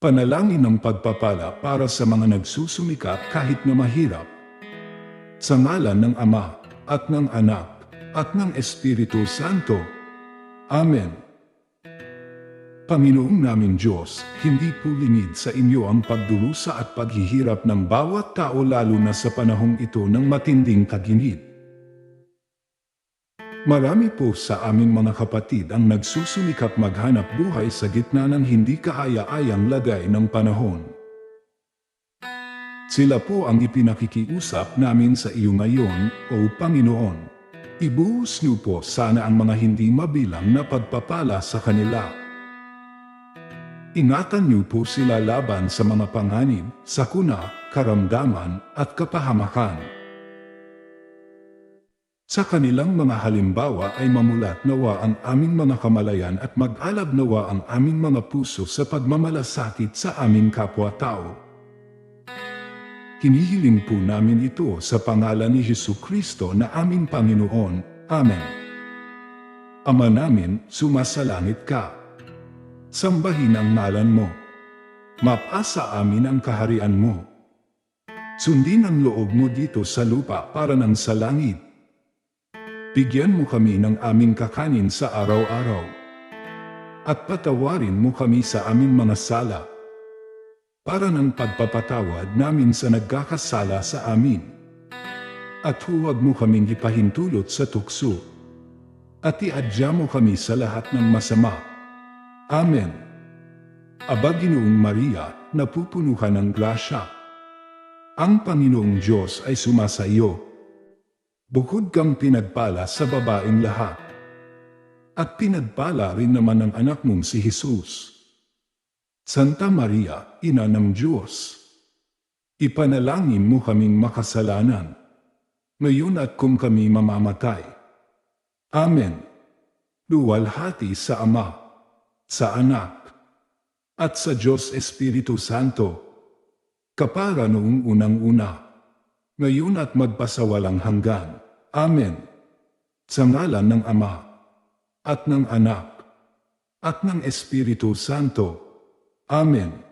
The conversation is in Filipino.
Panalangin ng pagpapala para sa mga nagsusumikap kahit na mahirap. Sa ngalan ng Ama, at ng Anak, at ng Espiritu Santo. Amen. Panginoong naming Diyos, hindi po lingid sa inyo ang pagdurusa at paghihirap ng bawat tao lalo na sa panahong ito ng matinding kaginid. Marami po sa aming mga kapatid ang nagsusumikap maghanap buhay sa gitna ng hindi kaaya-ayang lagay ng panahon. Sila po ang ipinakikiusap namin sa iyo ngayon, O Panginoon. Ibuhos niyo po sana ang mga hindi mabilang na pagpapala sa kanila. Ingatan niyo po sila laban sa mga panganib, sakuna, karamdaman, at kapahamakan. Sa kanilang mga halimbawa ay mamulat nawa ang aming mga kamalayan at mag-alab nawa ang aming mga puso sa pagmamalasakit sa aming kapwa-tao. Hinihiling po namin ito sa pangalan ni Jesucristo na aming Panginoon. Amen. Ama namin, sumasalangit ka. Sambahin ang ngalan mo. Mapasa amin ang kaharian mo. Sundin ang loob mo dito sa lupa para nang sa langit. Bigyan mo kami ng aming kakanin sa araw-araw. At patawarin mo kami sa aming mga sala, para ng pagpapatawad namin sa nagkakasala sa amin. At huwag mo kaming ipahintulot sa tukso, at iadya mo kami sa lahat ng masama. Amen. Aba Ginoong Maria, napupuno ka ng grasya. Ang Panginoong Diyos ay sumasa iyo. Bukod kang pinagpala sa babaeng lahat. At pinagpala rin naman ang anak mong si Jesus. Santa Maria, Ina ng Diyos, ipanalangin mo kaming makasalanan, ngayon at kung kami mamamatay. Amen. Luwalhati sa Ama, sa Anak, at sa Diyos Espiritu Santo, kapara noong unang-una, ngayon at magpasawalang hanggan. Amen. Sa ngalan ng Ama, at ng Anak, at ng Espiritu Santo. Amen.